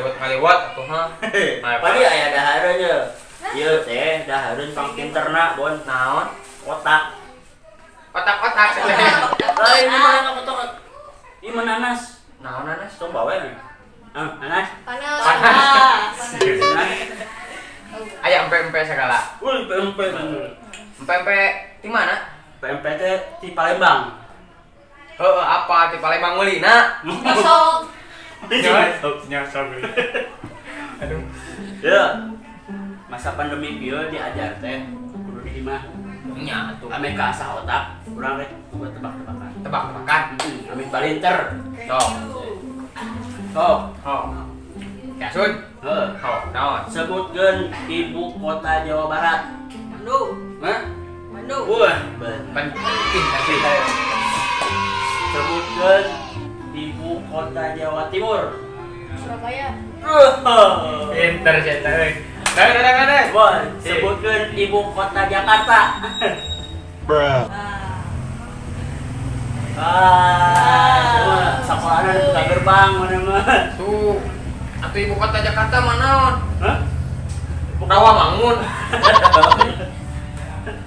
ngaliwat atuh mah. Padi aya dahareunnya. Ieu teh dahareun pang pinterna bon naon? Otak. Otak-otak. Lain di mana otak? Di mana nanas? Naon nanas? Coba bae. Nanas. Panas. Aya empe-empe segala. Pempe. Empe-empe di mana? Pempe teh di Palembang. Apa di Palembang meulina? Kosong. Nyasar. Aduh. Ya. Masa pandemi ieu diajar teh kudu di imah. Nya atuh. Ame kasah otak, urang rek buat tebak-tebakan. Tebak-tebakan. Ame balinter. Sok. Sok. Ya Sun. Heuh. Naon? Sebutkeun ibu kota Jawa Barat. Bandung. Hah? Bandung. Wah, Penting kasih teh. sebutkeun ibu kota Jawa Timur. Surabaya. Pinter sih teh. Dah. Bon, sebutkeun ibu kota Jakarta. Sekolahna di tukang gerbang mana mah. Tuh. Atuh ibu kota Jakarta mana? Hah? Rawamangun.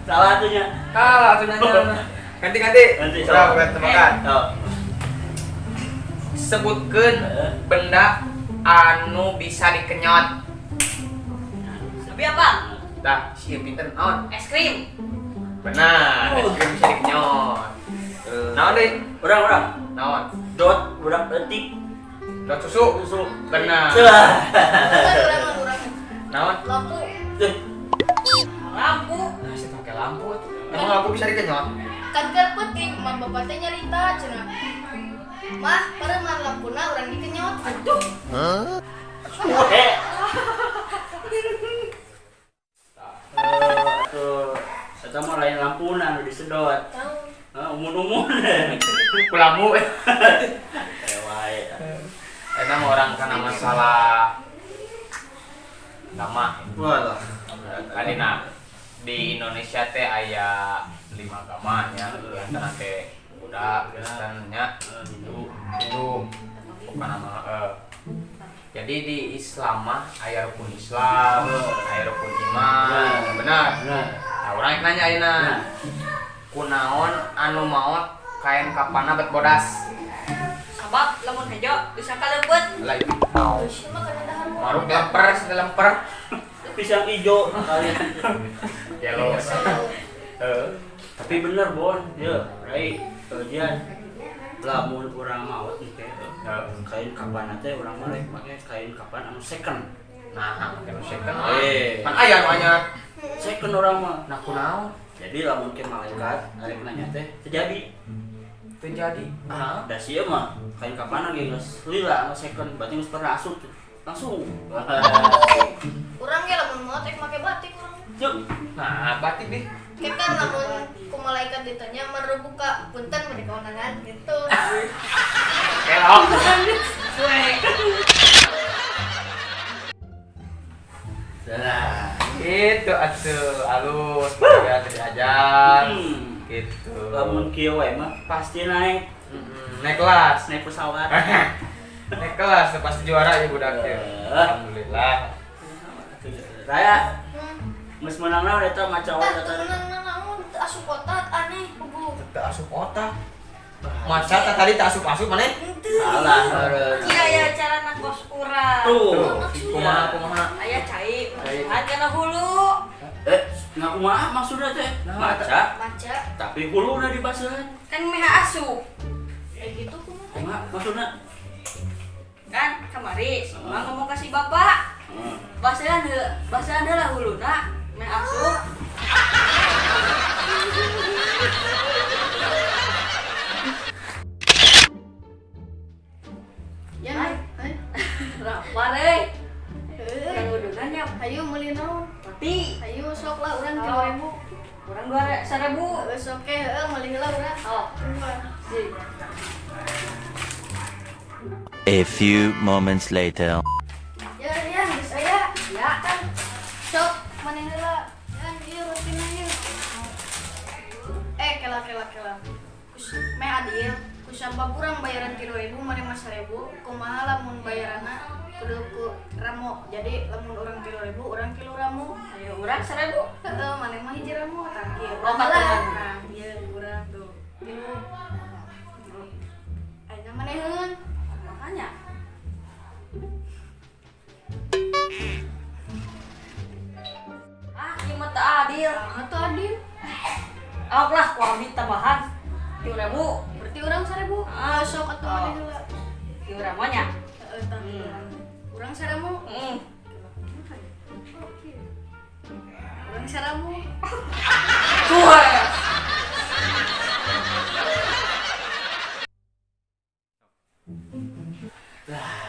Salah atunya. Kalah atuh nanya. Ganti. Ganti, Surah sok. buat tebakan. Oh. Sebutkeun benda anu bisa dikenyot. Tapi apa? Dah, si pinter naon? Es krim. Benar, es krim bisa dikenyot. Naon deui? Urang. Naon? Dot urang detik. Dot susu. Benar. Kurang. Naon? Lampu. Lampu. Nah, saya pakai lampu. Emang lampu bisa dikenyot? Kan penting, mah bapak teh nyarita cenah. Mah, pareman lampuna urang dikenyot. Aduh. Eta mah lain lampuna anu disedot. Umun-umun. Kulamu. Wae. Eta mah orang kana masalah agama. Walah. Kadina di Indonesia teh aya 5 agama nya, diantara teh Buddha, Kristen nya, Hindu, bukan nama jadi di Islam mah aya rukun Islam, aya rukun iman, benar. Nah, urang nanya ayeuna. Kunaon anu maot kain kapana bet bodas? Sabab lamun hejo bisa kaleubeut. Lain. Geus mah kana dahar. Maruk lemper. Pisang ijo kalian. Yellow. Tapi bener bon, ya, Rai, Jan. Lamun urang maot teh kain kapan teh urang mah rek make kain kapan anu second. Nah, kena second. Kan aya nu anyar. Second urang mah. Nah, kunaon? Jadi lamun ke malaikat arek nanya teh terjadi. Terjadi. Da sia mah kain kapan ge geus lila anu second, berarti geus pernah asup tuh. Langsung. Urang ge lamun mau teh make batik urang. Yuk. Nah, batik deh. Kayak kan lamun ku malaikat ditanya meru buka punten mah dikawangan gitu. Kelok. Nah, Itu atuh alus ya diajar. Gitu. lamun kieu wae mah pasti naik Naik kelas. naik pesawat. Naik kelas tuh pasti juara ya budak ya. Alhamdulillah. Raya, geus menang naon eta maca wae Tah tadi. naon asup otak aneh kubu. Teu asup otak. Maca tadi tak asup-asup maneh? Salah hareup. Iya ya cara nakos urang. Tuh. Kumaha. Aya cai, masuhan kana hulu. Ngakumaha maksudna teh? Maca, Maca tapi huluna dibaseuhan. kan meha asup. Kayak gitu kumaha? Kumaha maksudna? Kan kamari semua ngomong kasih bapak. Basahan heula huluna meh asup. Ya, lapar euy. Urang uduna nya hayu meuli naon? Roti. Hayu sok lah urang 3.000. Urang 2.000. Geus oke heueuh meuli heula urang. Oh. A few moments later. Ya, geus aya. Ya kan. Sok maneh heula. Ya, ieu rotina ieu. Kela. Kus meh adil. Kusabab urang bayaran 3.000 maneh mah 1.000. Kumaha lamun bayaranna kudu ku ramu. Jadi lamun orang 3.000, orang kilo ramu. Ayo urang 1.000. Heeh, maneh mah hiji ramu tah kieu. Oh, katungan. Nah, ieu urang tuh. Kilo. Ayeuna maneheun. Makanya. Ieu mah teu adil. Atuh adil. Awak lah ku abdi tambahan 3.000. Berarti urang 1.000. Ah, sok atuh maneh heula. 3.000 nya. Heeh, tah. Urang 1.000. Heeh. Urang 1.000. Tuh.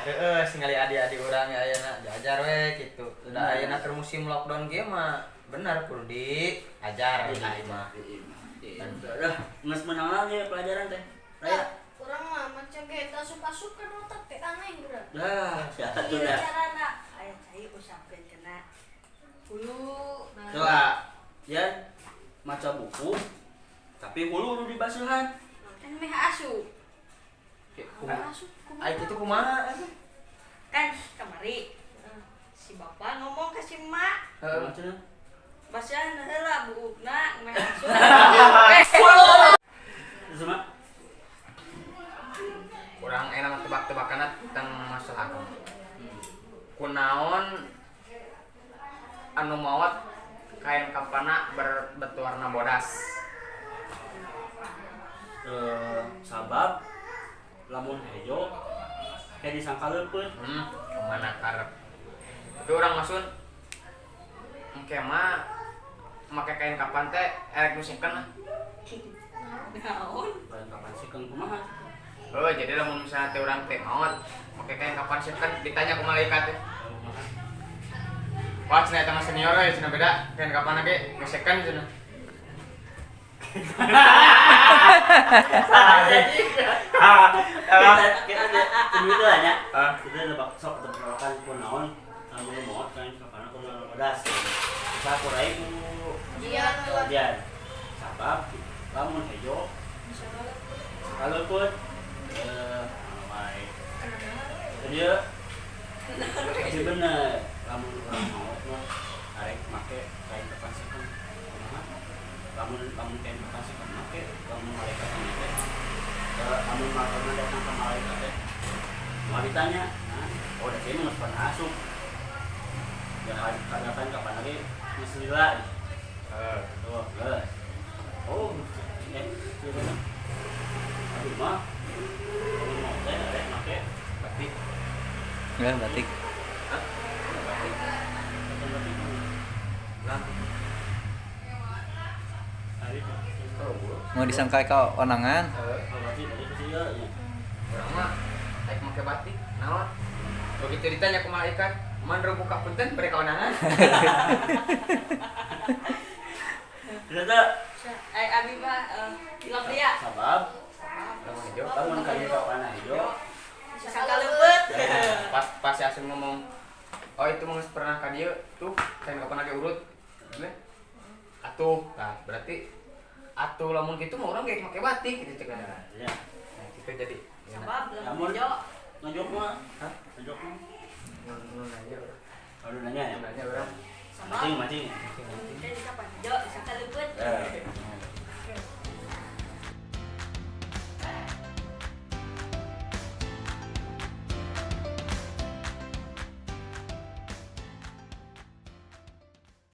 Heeh, ningali adik-adik urang ya ayeuna diajar we kitu. Udah ayeuna keur musim lockdown kieu mah bener kudu diajar ieu mah. Udah, nges menang ya pelajaran teh. Raya. Urang mah macam ge asup-asup kan otak teh aneh urang. Dah, siapa tuh Ieu dah. carana aya cai usapkeun kena. Hulu. Nah, Coba, ya maca buku, tapi hulu nu dibasuhan. Kan meh asup. Kumaha? asup. Ai kitu kumaha? Kan kamari si bapak ngomong ke si emak. Heeh. Macam Basahan heula buukna meh asup. Sama Urang enak tebak-tebakanna tentang masalah agama. Kunaon anu maot kain kapana berwarna bodas. sabab lamun hejo kayak disangka leupeut. Kemana karep. Tapi orang maksud engke mah make kain kapan teh erek musikeun lah. Naon? Kain kapan sikeun kumaha? Oh, jadi lamun misalnya teh urang teh maot make kain kapan sikeun ditanya ku malaikat teh. Wah, cenah eta mah senior we, cenah beda kain kapan ge ngesekeun cenah. Kita ada itu aja. Kita lebak sok tebakan kunaon lamun moot kain kapan kunaon bodas. Bisa kurai ku Iya, sabab lamun hejo kaleupeut wae. Jadi jadi bener lamun urang maot mah arek make kain kapan sikeun kumaha? Lamun kain kapan sikeun make lamun malaikat make lamun malaikat datang ke malaikat teh mau ditanya, oh udah kayaknya nggak pernah asup. Ya kadang kapan lagi ngeselila. Tuh, oh, iya benar. Aduh mah, kalau mau teh arek make batik. Ya, batik. Batik. Batik. Lah, Ari. Mau disangka kau onangan. Batik dari kecil ya. urang mah rek make batik. Naon? Begitu ditanya ku malaikat, "Man buka punten bere kaonangan?" Ternyata Abi mah bilang dia. sabab Lamun hejo. lamun kain kapan hejo Sangka leupeut. Pas si Asun ngomong, "Oh, itu mah geus pernah ka dieu tuh, kain kapan lagi urut." Atuh, nah berarti atuh lamun kitu mah urang ge make batik gitu cek. ya. Nah, kitu jadi. Sabab Namun belum ngajok mah, Hah? ngajok mah. Mun nanya urang. Aduh nanya ya. Nanya urang. Mancing. Kan kapan jo sangka leupeut.